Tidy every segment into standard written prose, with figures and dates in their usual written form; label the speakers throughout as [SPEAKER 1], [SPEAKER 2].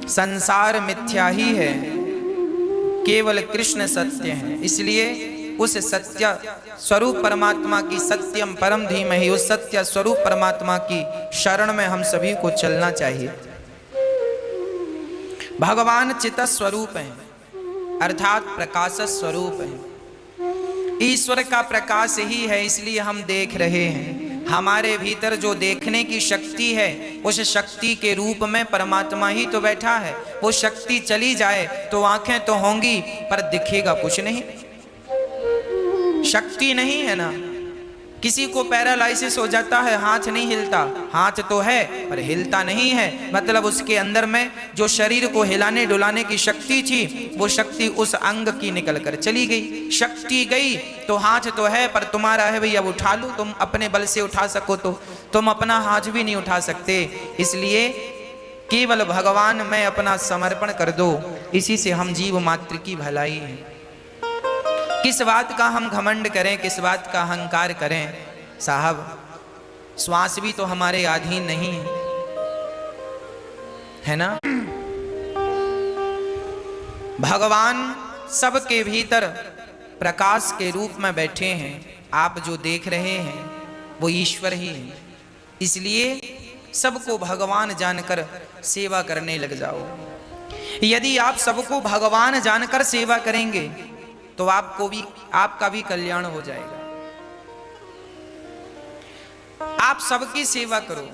[SPEAKER 1] संसार मिथ्या ही है, केवल कृष्ण सत्य है। इसलिए उस सत्य स्वरूप परमात्मा की, सत्यम परम धीमहि, उस सत्य स्वरूप परमात्मा की शरण में हम सभी को चलना चाहिए। भगवान चित स्वरूप है, अर्थात प्रकाश स्वरूप है। ईश्वर का प्रकाश ही है, इसलिए हम देख रहे हैं। हमारे भीतर जो देखने की शक्ति है, उस शक्ति के रूप में परमात्मा ही तो बैठा है। वो शक्ति चली जाए तो आंखें तो होंगी पर दिखेगा कुछ नहीं, शक्ति नहीं है ना। किसी को पैरालाइसिस हो जाता है, हाथ नहीं हिलता, हाथ तो है पर हिलता नहीं है, मतलब उसके अंदर में जो शरीर को हिलाने डुलाने की शक्ति थी, वो शक्ति उस अंग की निकल कर चली गई। शक्ति गई तो हाथ तो है पर तुम्हारा है भैया, अब उठा लो, तुम अपने बल से उठा सको तो तुम अपना हाथ भी नहीं उठा सकते। इसलिए केवल भगवान में अपना समर्पण कर दो, इसी से हम जीव मात्र की भलाई है। किस बात का हम घमंड करें, किस बात का अहंकार करें। साहब, श्वास भी तो हमारे अधीन नहीं है ना। भगवान सबके भीतर प्रकाश के रूप में बैठे हैं। आप जो देख रहे हैं वो ईश्वर ही है। इसलिए सबको भगवान जानकर सेवा करने लग जाओ। यदि आप सबको भगवान जानकर सेवा करेंगे तो आपको भी, आपका भी कल्याण हो जाएगा। आप सबकी सेवा करो।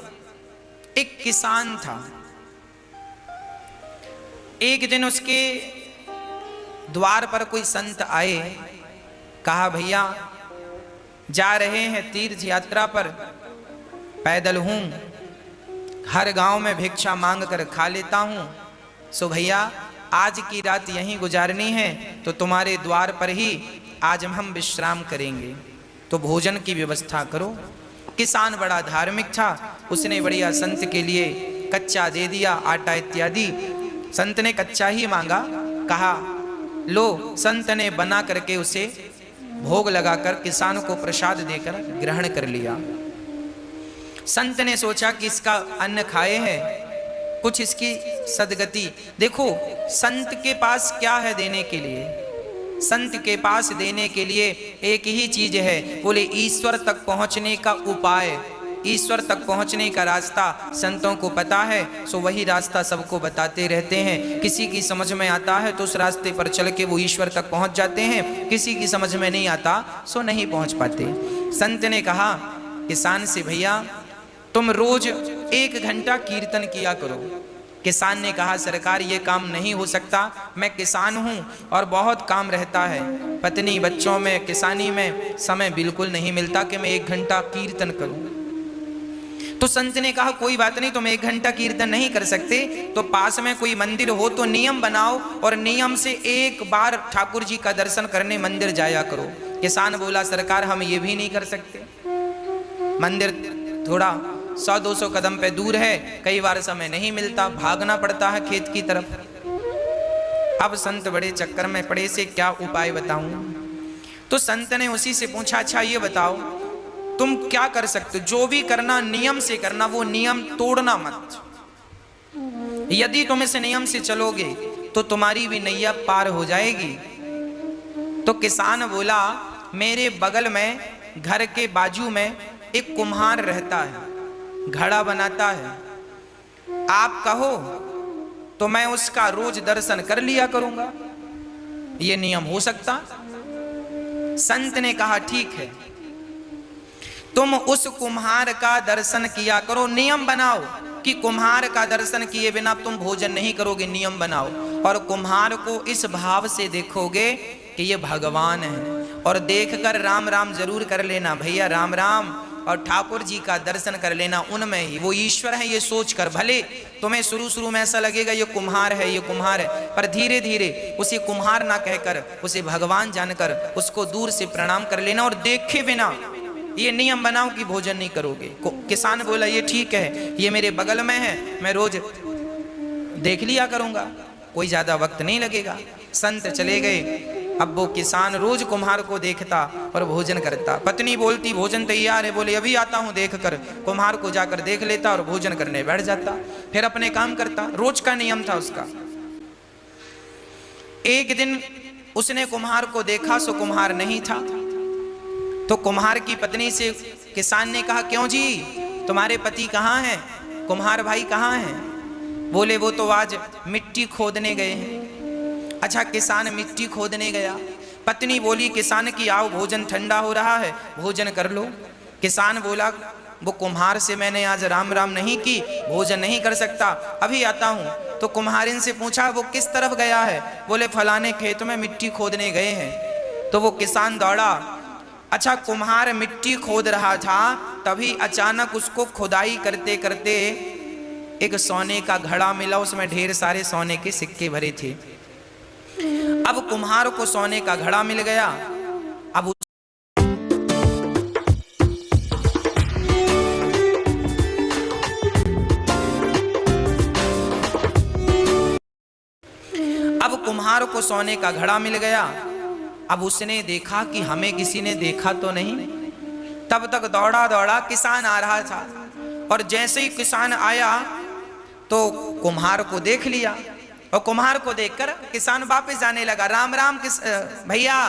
[SPEAKER 1] एक किसान था, एक दिन उसके द्वार पर कोई संत आए, कहा भैया जा रहे हैं तीर्थ यात्रा पर, पैदल हूं, हर गांव में भिक्षा मांग कर खा लेता हूं, सो भैया आज की रात यहीं गुजारनी है तो तुम्हारे द्वार पर ही आज हम विश्राम करेंगे, तो भोजन की व्यवस्था करो। किसान बड़ा धार्मिक था, उसने बढ़िया संत के लिए कच्चा दे दिया, आटा इत्यादि। संत ने कच्चा ही मांगा, कहा लो। संत ने बना करके उसे भोग लगाकर किसान को प्रसाद देकर ग्रहण कर लिया। संत ने सोचा कि इसका अन्न खाए हैं, कुछ इसकी सदगति। देखो संत के पास क्या है देने के लिए, संत के पास देने के लिए एक ही चीज है, बोले ईश्वर तक पहुंचने का उपाय, ईश्वर तक पहुंचने का रास्ता संतों को पता है, सो वही रास्ता सबको बताते रहते हैं। किसी की समझ में आता है तो उस रास्ते पर चल के वो ईश्वर तक पहुंच जाते हैं, किसी की समझ में नहीं आता सो नहीं पहुंच पाते। संत ने कहा किसान से, भैया तुम रोज 1 घंटा कीर्तन किया करो। किसान ने कहा सरकार ये काम नहीं हो सकता, मैं किसान हूं और बहुत काम रहता है, पत्नी बच्चों में किसानी में समय बिल्कुल नहीं मिलता कि मैं 1 घंटा कीर्तन करूं। तो संत ने कहा कोई बात नहीं, तुम 1 घंटा कीर्तन नहीं कर सकते तो पास में कोई मंदिर हो तो नियम बनाओ और नियम से 1 बार ठाकुर जी का दर्शन करने मंदिर जाया करो। किसान बोला सरकार हम ये भी नहीं कर सकते, मंदिर थोड़ा 100-200 कदम पे दूर है, कई बार समय नहीं मिलता, भागना पड़ता है खेत की तरफ। अब संत बड़े चक्कर में पड़े, से क्या उपाय बताऊं। तो संत ने उसी से पूछा अच्छा ये बताओ तुम क्या कर सकते हो, जो भी करना नियम से करना, वो नियम तोड़ना मत। यदि तुम इस नियम से चलोगे तो तुम्हारी भी नैया पार हो जाएगी। तो किसान बोला मेरे बगल में घर के बाजू में एक कुम्हार रहता है, घड़ा बनाता है, आप कहो तो मैं उसका रोज दर्शन कर लिया करूंगा, ये नियम हो सकता। संत ने कहा ठीक है, तुम उस कुम्हार का दर्शन किया करो, नियम बनाओ कि कुम्हार का दर्शन किए बिना तुम भोजन नहीं करोगे, नियम बनाओ। और कुम्हार को इस भाव से देखोगे कि ये भगवान है, और देखकर राम राम जरूर कर लेना भैया, राम राम, और ठाकुर जी का दर्शन कर लेना, उनमें ही वो ईश्वर है ये सोचकर। भले तुम्हें शुरू में ऐसा लगेगा ये कुम्हार है, ये कुम्हार है, पर धीरे धीरे उसे कुम्हार ना कहकर उसे भगवान जानकर उसको दूर से प्रणाम कर लेना, और देखे बिना ये नियम बनाओ कि भोजन नहीं करोगे। किसान बोला ये ठीक है, ये मेरे बगल में है, मैं रोज देख लिया करूंगा, कोई ज्यादा वक्त नहीं लगेगा। संत चले गए, अब वो किसान रोज कुम्हार को देखता और भोजन करता। पत्नी बोलती भोजन तैयार है, बोले अभी आता हूं देख कर। कुम्हार को जाकर देख लेता और भोजन करने बैठ जाता, फिर अपने काम करता। रोज का नियम था उसका। एक दिन उसने कुम्हार को देखा, सो कुम्हार नहीं था। तो कुम्हार की पत्नी से किसान ने कहा, क्यों जी तुम्हारे पति कहाँ हैं, कुम्हार भाई कहाँ हैं? बोले वो तो आज मिट्टी खोदने गए हैं। अच्छा, किसान मिट्टी खोदने गया। पत्नी बोली किसान की आओ भोजन ठंडा हो रहा है, भोजन कर लो। किसान बोला वो कुम्हार से मैंने आज राम राम नहीं की, भोजन नहीं कर सकता, अभी आता हूँ। तो कुम्हारिन से पूछा वो किस तरफ गया है? बोले फलाने खेत में मिट्टी खोदने गए हैं। तो वो किसान दौड़ा। अच्छा, कुम्हार मिट्टी खोद रहा था, तभी अचानक उसको खुदाई करते करते एक सोने का घड़ा मिला, उसमें ढेर सारे सोने के सिक्के भरे थे। अब कुम्हार को सोने का घड़ा मिल गया। अब कुम्हार को सोने का घड़ा मिल गया। अब उसने देखा कि हमें किसी ने देखा तो नहीं। तब तक दौड़ा दौड़ा किसान आ रहा था, और जैसे ही किसान आया तो कुम्हार को देख लिया, और कुम्हार को देखकर किसान वापस जाने लगा। राम राम भैया।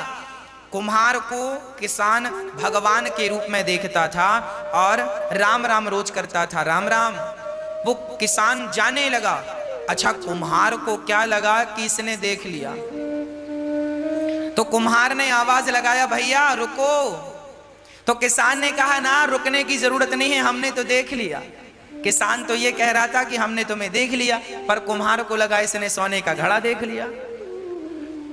[SPEAKER 1] कुम्हार को किसान भगवान के रूप में देखता था और राम राम रोज करता था, राम राम। वो किसान जाने लगा। अच्छा, कुम्हार को क्या लगा कि इसने देख लिया, तो कुम्हार ने आवाज लगाया, भैया रुको। तो किसान ने कहा ना, रुकने की जरूरत नहीं है, हमने तो देख लिया। किसान तो ये कह रहा था कि हमने तुम्हें देख लिया, पर कुम्हार को लगा इसने सोने का घड़ा देख लिया।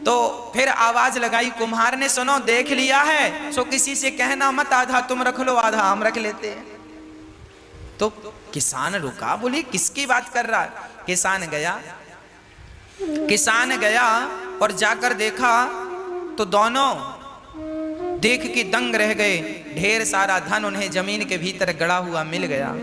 [SPEAKER 1] तो फिर आवाज लगाई कुम्हार ने, सुनो देख लिया है सो किसी से कहना मत, आधा तुम रख लो आधा हम रख लेते हैं। तो किसान रुका, बोले किसकी बात कर रहा है? किसान गया और जाकर देखा तो दोनों देख के दंग रह गए। ढेर सारा धन उन्हें जमीन के भीतर गड़ा हुआ मिल गया।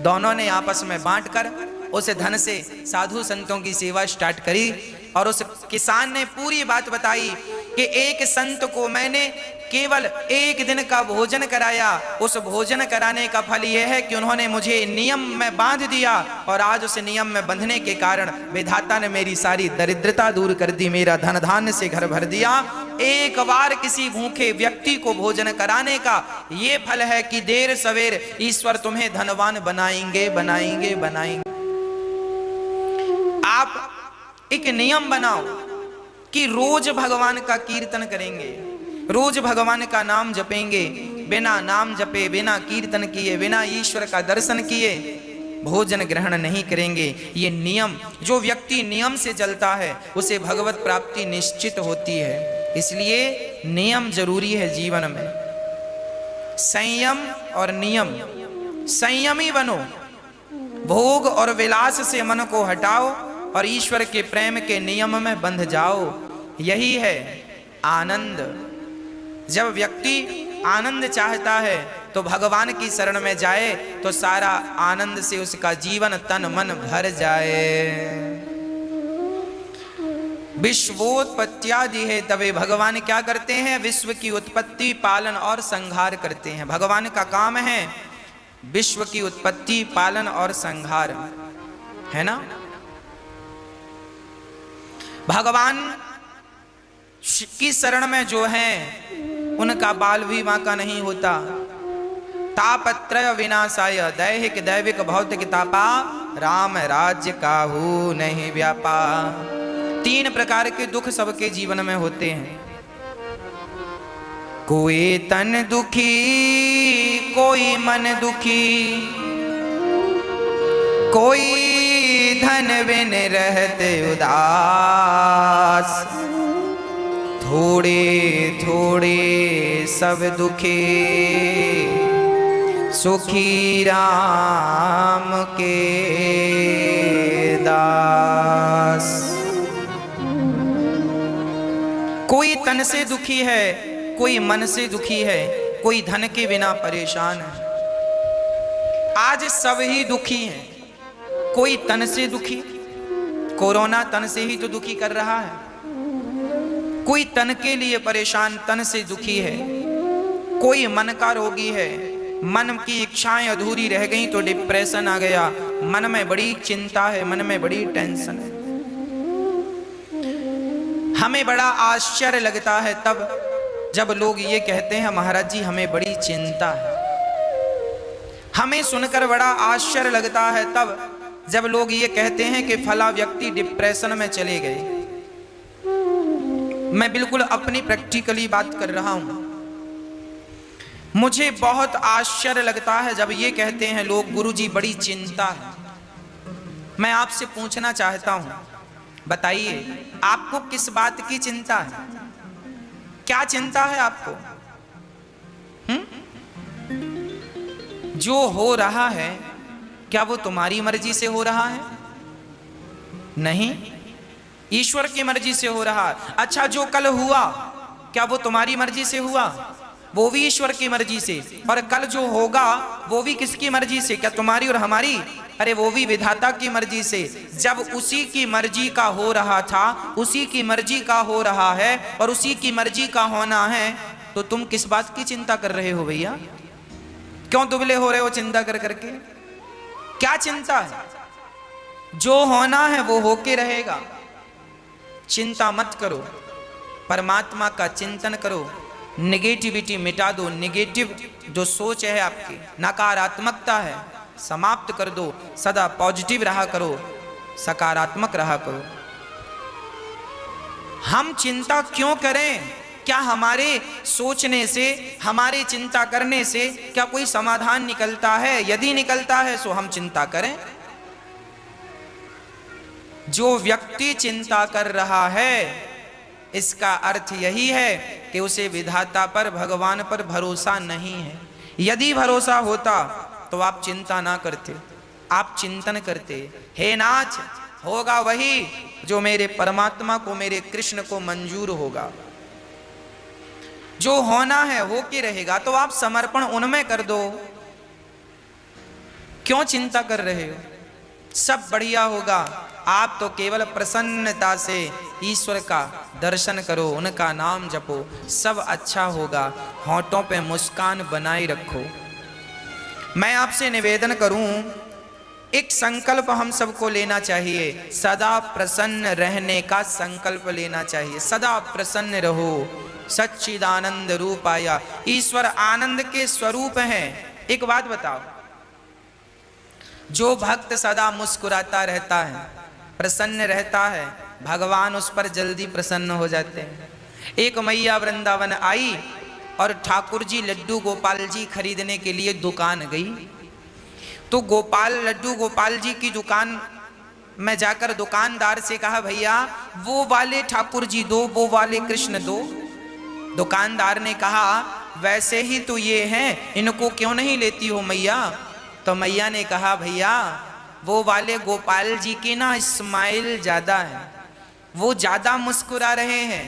[SPEAKER 1] दोनों ने आपस में बांटकर उस धन से साधु संतों की सेवा स्टार्ट करी, और उस किसान ने पूरी बात बताई कि एक संत को मैंने केवल एक दिन का भोजन कराया, उस भोजन कराने का फल यह है कि उन्होंने मुझे नियम में बांध दिया, और आज उस नियम में बंधने के कारण विधाता ने मेरी सारी दरिद्रता दूर कर दी, मेरा धन धान्य से घर भर दिया। एक बार किसी भूखे व्यक्ति को भोजन कराने का ये फल है कि देर सवेर ईश्वर तुम्हें धनवान बनाएंगे बनाएंगे बनाएंगे। आप एक नियम बनाओ कि रोज भगवान का कीर्तन करेंगे, रोज भगवान का नाम जपेंगे। बिना नाम जपे, बिना कीर्तन किए, बिना ईश्वर का दर्शन किए भोजन ग्रहण नहीं करेंगे। ये नियम, जो व्यक्ति नियम से चलता है उसे भगवत प्राप्ति निश्चित होती है। इसलिए नियम जरूरी है जीवन में। संयम और नियम, संयमी बनो, भोग और विलास से मन को हटाओ और ईश्वर के प्रेम के नियम में बंध जाओ। यही है आनंद। जब व्यक्ति आनंद चाहता है तो भगवान की शरण में जाए तो सारा आनंद से उसका जीवन तन मन भर जाए। विश्वोत्पत्त्यादि है, तभी भगवान क्या करते हैं? विश्व की उत्पत्ति, पालन और संहार करते हैं। भगवान का काम है विश्व की उत्पत्ति, पालन और संहार, है ना। भगवान की शरण में जो हैं उनका बाल भी बांका नहीं होता। तापत्रय विनाशाय दैहिक दैविक भौतिक तापा, राम राज्य काहू नहीं व्यापा। 3 प्रकार के दुख सबके जीवन में होते हैं। कोई तन दुखी, कोई मन दुखी, कोई धन बिन रहते उदास। थोड़े थोड़े सब दुखे, सुखी राम के दास। कोई तन से दुखी है, कोई मन से दुखी है, कोई धन के बिना परेशान है। आज सब ही दुखी हैं। कोई तन से दुखी, कोरोना तन से ही तो दुखी कर रहा है। कोई तन के लिए परेशान, तन से दुखी है, कोई मन का रोगी है, मन की इच्छाएं अधूरी रह गई तो डिप्रेशन आ गया, मन में बड़ी चिंता है, मन में बड़ी टेंशन है। हमें बड़ा आश्चर्य लगता है तब जब लोग ये कहते हैं महाराज जी हमें बड़ी चिंता है। हमें सुनकर बड़ा आश्चर्य लगता है तब जब लोग ये कहते हैं कि फला व्यक्ति डिप्रेशन में चले गए। मैं बिल्कुल अपनी प्रैक्टिकली बात कर रहा हूं। मुझे बहुत आश्चर्य लगता है जब ये कहते हैं लोग गुरुजी बड़ी चिंता है। मैं आपसे पूछना चाहता हूं, बताइए आपको किस बात की चिंता है? क्या चिंता है आपको? जो हो रहा है क्या वो तुम्हारी मर्जी से हो रहा है? नहीं, ईश्वर की मर्जी से हो रहा है। अच्छा, जो कल हुआ क्या वो तुम्हारी मर्जी से हुआ? वो भी ईश्वर की मर्जी से। और कल जो होगा वो भी किसकी मर्जी से? क्या तुम्हारी और हमारी? अरे वो भी विधाता की मर्जी से। जब उसी की मर्जी का हो रहा था, उसी की मर्जी का हो रहा है और उसी की मर्जी का होना है, तो तुम किस बात की चिंता कर रहे हो भैया? क्यों दुबले हो रहे हो चिंता कर करके? क्या चिंता है? जो होना है वो होके रहेगा। चिंता मत करो, परमात्मा का चिंतन करो, नेगेटिविटी मिटा दो। नेगेटिव जो सोच है आपकी, नकारात्मकता है, समाप्त कर दो। सदा पॉजिटिव रहा करो, सकारात्मक रहा करो। हम चिंता क्यों करें? क्या हमारे सोचने से, हमारे चिंता करने से क्या कोई समाधान निकलता है? यदि निकलता है तो हम चिंता करें। जो व्यक्ति चिंता कर रहा है इसका अर्थ यही है कि उसे विधाता पर, भगवान पर भरोसा नहीं है। यदि भरोसा होता तो आप चिंता ना करते, आप चिंतन करते, हे नाथ होगा वही जो मेरे परमात्मा को, मेरे कृष्ण को मंजूर होगा। जो होना है हो के रहेगा, तो आप समर्पण उनमें कर दो। क्यों चिंता कर रहे हो? सब बढ़िया होगा। आप तो केवल प्रसन्नता से ईश्वर का दर्शन करो, उनका नाम जपो, सब अच्छा होगा। होठों पे मुस्कान बनाए रखो। मैं आपसे निवेदन करूं, एक संकल्प हम सबको लेना चाहिए। सदा प्रसन्न रहने का संकल्प लेना चाहिए। सदा प्रसन्न रहो। सच्चिदानंद रूपाया, ईश्वर आनंद के स्वरूप हैं। एक बात बताओ, जो भक्त सदा मुस्कुराता रहता है, प्रसन्न रहता है, भगवान उस पर जल्दी प्रसन्न हो जाते हैं। एक मैया वृंदावन आई और ठाकुर जी लड्डू गोपाल जी खरीदने के लिए दुकान गई। तो लड्डू गोपाल जी की दुकान में जाकर दुकानदार से कहा, भैया वो वाले ठाकुर जी दो, वो वाले कृष्ण दो। दुकानदार ने कहा, वैसे ही तो ये हैं, इनको क्यों नहीं लेती हो मैया? तो मैया ने कहा, भैया वो वाले गोपाल जी की ना स्माइल ज्यादा है, वो ज्यादा मुस्कुरा रहे हैं,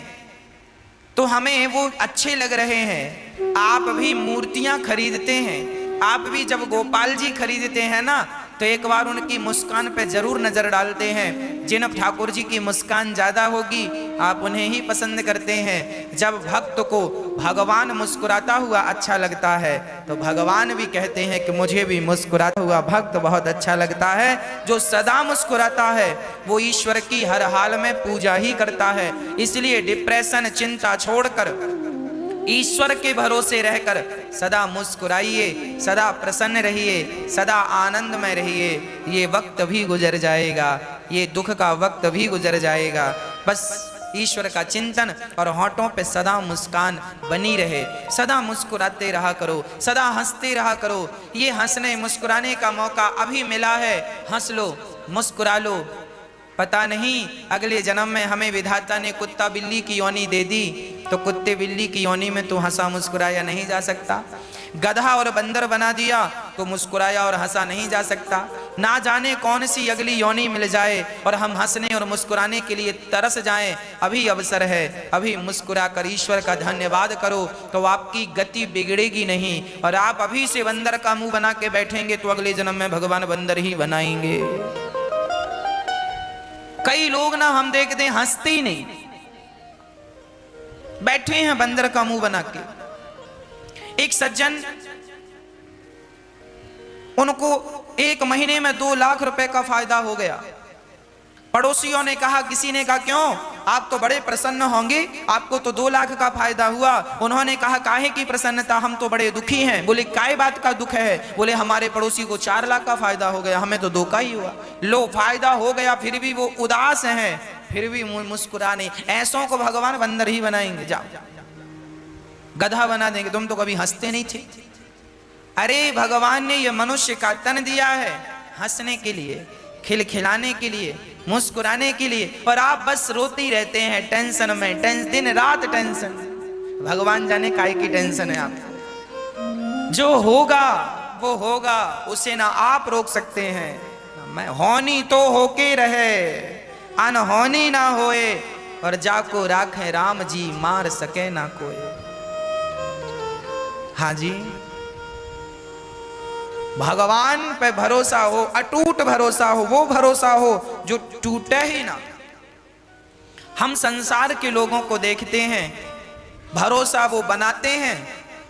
[SPEAKER 1] तो हमें वो अच्छे लग रहे हैं। आप भी मूर्तियां खरीदते हैं, आप भी जब गोपाल जी खरीदते हैं ना, तो एक बार उनकी मुस्कान पे जरूर नजर डालते हैं। जिन ठाकुर जी की मुस्कान ज्यादा होगी आप उन्हें ही पसंद करते हैं। जब भक्त को भगवान मुस्कुराता हुआ अच्छा लगता है तो भगवान भी कहते हैं कि मुझे भी मुस्कुराता हुआ भक्त बहुत अच्छा लगता है। जो सदा मुस्कुराता है वो ईश्वर की हर हाल में पूजा ही करता है। इसलिए डिप्रेशन, चिंता छोड़कर ईश्वर के भरोसे रहकर सदा मुस्कुराइए, सदा प्रसन्न रहिए, सदा आनंद में रहिए। ये वक्त भी गुजर जाएगा, ये दुख का वक्त भी गुजर जाएगा। बस ईश्वर का चिंतन और होठों पे सदा मुस्कान बनी रहे। सदा मुस्कुराते रहा करो, सदा हंसते रहा करो। ये हंसने मुस्कुराने का मौका अभी मिला है, हंस लो, मुस्कुरा लो। पता नहीं अगले जन्म में हमें विधाता ने कुत्ता बिल्ली की योनि दे दी तो कुत्ते बिल्ली की योनि में तो हंसा मुस्कुराया नहीं जा सकता। गधा और बंदर बना दिया तो मुस्कुराया और हंसा नहीं जा सकता। ना जाने कौन सी अगली योनि मिल जाए और हम हंसने और मुस्कुराने के लिए तरस जाएं। अभी अवसर है, अभी मुस्कुरा कर ईश्वर का धन्यवाद करो तो आपकी गति बिगड़ेगी नहीं। और आप अभी से बंदर का मुंह बना के बैठेंगे तो अगले जन्म में भगवान बंदर ही बनाएंगे। कई लोग ना हम देखते हैं हंसते ही नहीं, बैठे हैं बंदर का मुंह बना के। एक सज्जन, उनको 1 महीने में 2 लाख रुपए का फायदा हो गया। पड़ोसियों ने कहा, किसी ने कहा क्यों, आप तो बड़े प्रसन्न होंगे, आपको तो 2 लाख का फायदा हुआ। उन्होंने कहा, काहे की प्रसन्नता, हम तो बड़े दुखी हैं। बोले, काय बात का दुख है? बोले, हमारे पड़ोसी को 4 लाख का फायदा हो गया, हमें तो 2 का ही हुआ। लो, फायदा हो गया फिर भी वो उदास हैं, फिर भी मुस्कुरा नहीं। ऐसों को भगवान बंदर ही बनाएंगे, जाओ गधा बना देंगे। तुम तो कभी हंसते नहीं थे। अरे भगवान ने ये मनुष्य का तन दिया है हंसने के लिए, खिलखिलाने के लिए, मुस्कुराने के लिए, और आप बस रोते ही रहते हैं टेंशन में, दिन रात टेंशन। भगवान जाने काहे की टेंशन है आप। जो होगा वो होगा, उसे ना आप रोक सकते हैं। मैं होनी तो होके रहे, अनहोनी ना होए, और जाको राखे राम जी, मार सके ना कोई। हाँ जी, भगवान पे भरोसा हो, अटूट भरोसा हो, वो भरोसा हो जो टूटे ही ना। हम संसार के लोगों को देखते हैं, भरोसा वो बनाते हैं,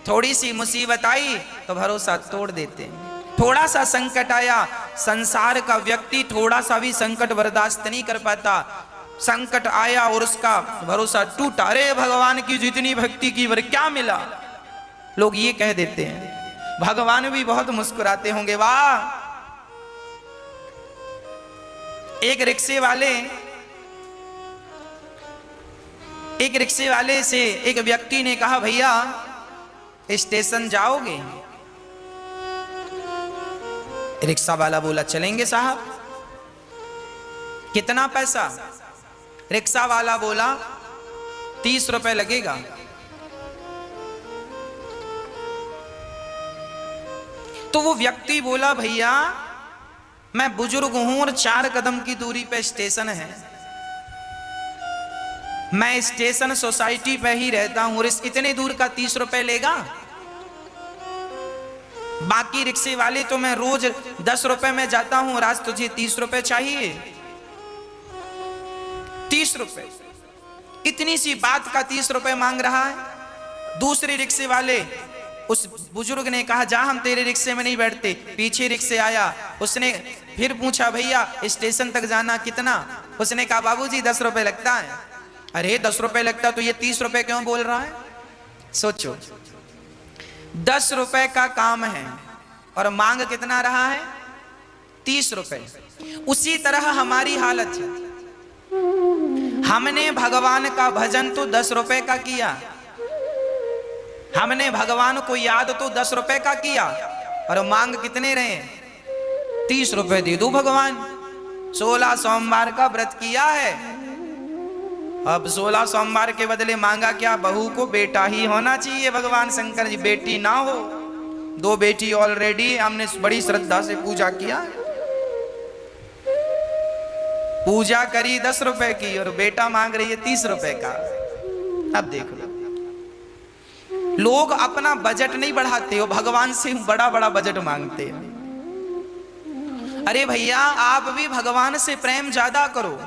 [SPEAKER 1] थोड़ी सी मुसीबत आई तो भरोसा तोड़ देते हैं। थोड़ा सा संकट आया, संसार का व्यक्ति थोड़ा सा भी संकट बर्दाश्त नहीं कर पाता। संकट आया और उसका भरोसा टूटा, अरे भगवान की जितनी भक्ति की पर क्या मिला, लोग ये कह देते हैं। भगवान भी बहुत मुस्कुराते होंगे, वाह। एक रिक्शे वाले से एक व्यक्ति ने कहा, भैया स्टेशन जाओगे? रिक्शा वाला बोला, चलेंगे साहब। कितना पैसा? रिक्शा वाला बोला, 30 रुपए लगेगा। तो वो व्यक्ति बोला, भैया मैं बुजुर्ग हूं और 4 कदम की दूरी पे स्टेशन है, मैं स्टेशन सोसाइटी पे ही रहता हूं और इतने दूर का 30 रुपए लेगा? बाकी रिक्शे वाले तो मैं रोज 10 रुपए में जाता हूं और आज तुझे 30 रुपए चाहिए? 30 रुपए, इतनी सी बात का 30 रुपए मांग रहा है। दूसरे रिक्शे वाले, उस बुजुर्ग ने कहा, जा हम तेरे रिक्शे में नहीं बैठते। पीछे रिक्शे आया, उसने फिर पूछा, भैया स्टेशन तक जाना कितना? उसने कहा, बाबूजी 10 रुपए लगता है। अरे 10 रुपए लगता तो ये 30 रुपए क्यों बोल रहा है? सोचो, 10 रुपए का काम है और मांग कितना रहा है? 30 रुपए। उसी तरह हमारी हालत है। हमने भगवान का भजन तो 10 रुपए का किया, हमने भगवान को याद तो 10 रुपए का किया, और मांग कितने रहे? 30 रुपए दे दो भगवान। 16 सोमवार का व्रत किया है, अब 16 सोमवार के बदले मांगा क्या? बहू को बेटा ही होना चाहिए। भगवान शंकर जी बेटी ना हो, 2 बेटी ऑलरेडी, हमने बड़ी श्रद्धा से पूजा किया, पूजा करी 10 रुपए की और बेटा मांग रही है 30 रुपए का। अब देख लो, लोग अपना बजट नहीं बढ़ाते हो, भगवान से बड़ा बड़ा बजट मांगते हैं। अरे भैया, आप भी भगवान से प्रेम ज्यादा करो,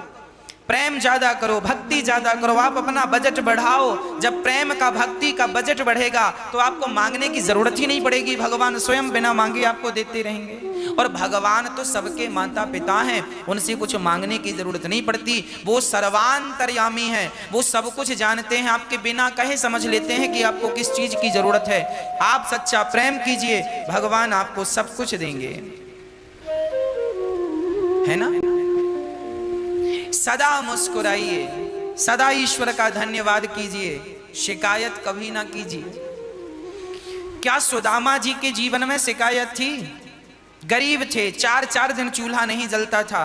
[SPEAKER 1] प्रेम ज्यादा करो, भक्ति ज्यादा करो, आप अपना बजट बढ़ाओ। जब प्रेम का, भक्ति का बजट बढ़ेगा तो आपको मांगने की जरूरत ही नहीं पड़ेगी, भगवान स्वयं बिना मांगे आपको देते रहेंगे। और भगवान तो सबके माता पिता हैं, उनसे कुछ मांगने की जरूरत नहीं पड़ती। वो सर्वांतर्यामी हैं, वो सब कुछ जानते हैं, आपके बिना कहे समझ लेते हैं कि आपको किस चीज की जरूरत है। आप सच्चा प्रेम कीजिए, भगवान आपको सब कुछ देंगे, है ना। सदा मुस्कुराइए, सदा ईश्वर का धन्यवाद कीजिए, शिकायत कभी ना कीजिए। क्या सुदामा जी के जीवन में शिकायत थी? गरीब थे, 4-4 दिन चूल्हा नहीं जलता था,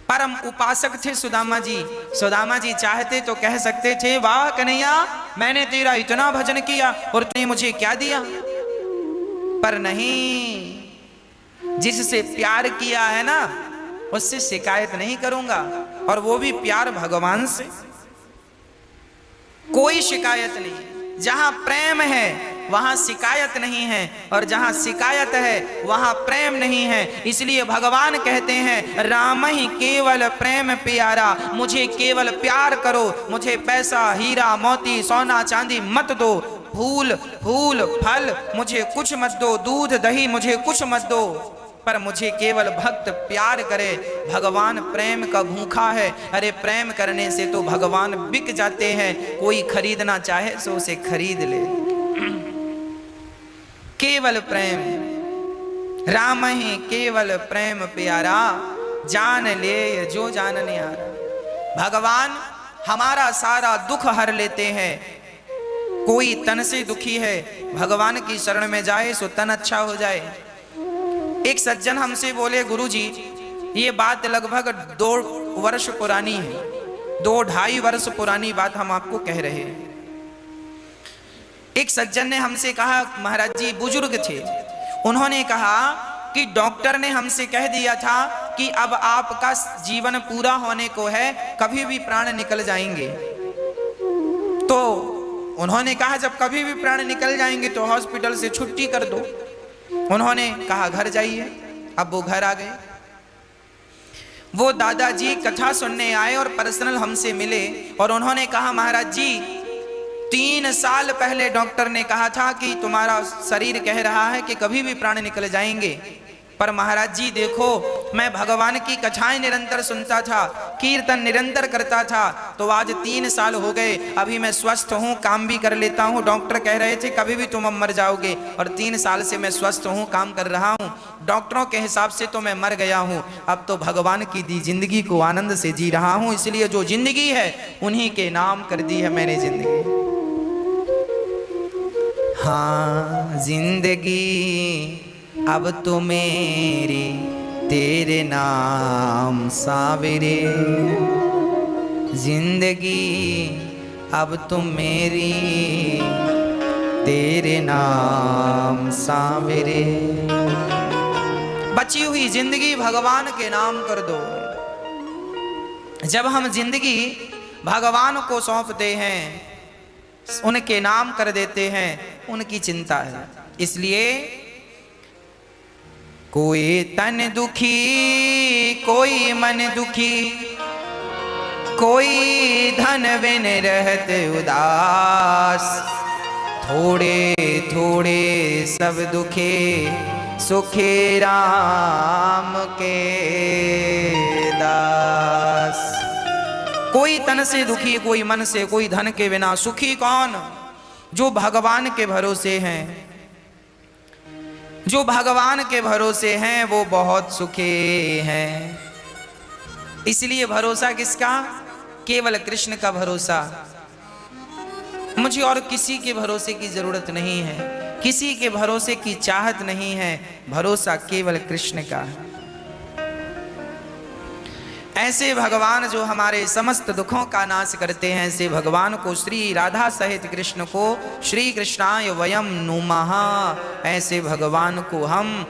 [SPEAKER 1] परम उपासक थे सुदामा जी। सुदामा जी चाहते तो कह सकते थे, वाह कन्हैया, मैंने तेरा इतना भजन किया और तूने मुझे क्या दिया? पर नहीं, जिससे प्यार किया है ना, उससे शिकायत नहीं करूंगा, और वो भी प्यार भगवान से। कोई शिकायत नहीं। जहां प्रेम है वहां शिकायत नहीं है, और जहां शिकायत है वहां प्रेम नहीं है। इसलिए भगवान कहते हैं राम ही केवल प्रेम प्यारा, मुझे केवल प्यार करो, मुझे पैसा हीरा मोती सोना चांदी मत दो, फूल फूल फल मुझे कुछ मत दो, दूध दही मुझे कुछ मत दो, पर मुझे केवल भक्त प्यार करे। भगवान प्रेम का भूखा है। अरे प्रेम करने से तो भगवान बिक जाते हैं, कोई खरीदना चाहे सो उसे खरीद ले। केवल प्रेम, राम ही केवल प्रेम प्यारा, जान ले जो जानने आ रहा। भगवान हमारा सारा दुख हर लेते हैं। कोई तन से दुखी है, भगवान की शरण में जाए सो तन अच्छा हो जाए। एक सज्जन हमसे बोले गुरुजी, ये बात लगभग 2 वर्ष पुरानी है, 2-2.5 वर्ष पुरानी बात हम आपको कह रहे हैं। एक सज्जन ने हमसे कहा, महाराज जी बुजुर्ग थे, उन्होंने कहा कि डॉक्टर ने हमसे कह दिया था कि अब आपका जीवन पूरा होने को है, कभी भी प्राण निकल जाएंगे। तो उन्होंने कहा जब कभी भी प्राण निकल जाएंगे तो हॉस्पिटल से छुट्टी कर दो। उन्होंने कहा घर जाइए। अब वो घर आ गए। वो दादाजी कथा सुनने आए और पर्सनल हमसे मिले और उन्होंने कहा महाराज जी 3 साल पहले डॉक्टर ने कहा था कि तुम्हारा शरीर कह रहा है कि कभी भी प्राण निकल जाएंगे, पर महाराज जी देखो मैं भगवान की कथाएं निरंतर सुनता था, कीर्तन निरंतर करता था, तो आज 3 साल हो गए, अभी मैं स्वस्थ हूँ, काम भी कर लेता हूँ। डॉक्टर कह रहे थे कभी भी तुम मर जाओगे, और 3 साल से मैं स्वस्थ हूँ, काम कर रहा हूँ। डॉक्टरों के हिसाब से तो मैं मर गया हूँ, अब तो भगवान की दी जिंदगी को आनंद से जी रहा हूँ, इसलिए जो जिंदगी है उन्हीं के नाम कर दी है मैंने जिंदगी। हाँ जिंदगी अब तो मेरी तेरे नाम सावरे, जिंदगी अब तो मेरी तेरे नाम सावरे। बची हुई जिंदगी भगवान के नाम कर दो। जब हम जिंदगी भगवान को सौंपते हैं, उनके नाम कर देते हैं, उनकी चिंता है। इसलिए कोई तन दुखी कोई मन दुखी, कोई धन बिन रहते उदास, थोड़े थोड़े सब दुखे सुखे राम के दास। कोई तन से दुखी कोई मन से, कोई धन के बिना। सुखी कौन? जो भगवान के भरोसे हैं। जो भगवान के भरोसे हैं वो बहुत सुखी हैं। इसलिए भरोसा किसका? केवल कृष्ण का भरोसा। मुझे और किसी के भरोसे की जरूरत नहीं है, किसी के भरोसे की चाहत नहीं है, भरोसा केवल कृष्ण का है। ऐसे भगवान जो हमारे समस्त दुखों का नाश करते हैं, ऐसे भगवान को, श्री राधा सहित कृष्ण को श्री कृष्णाय वयम नुमः, ऐसे भगवान को हम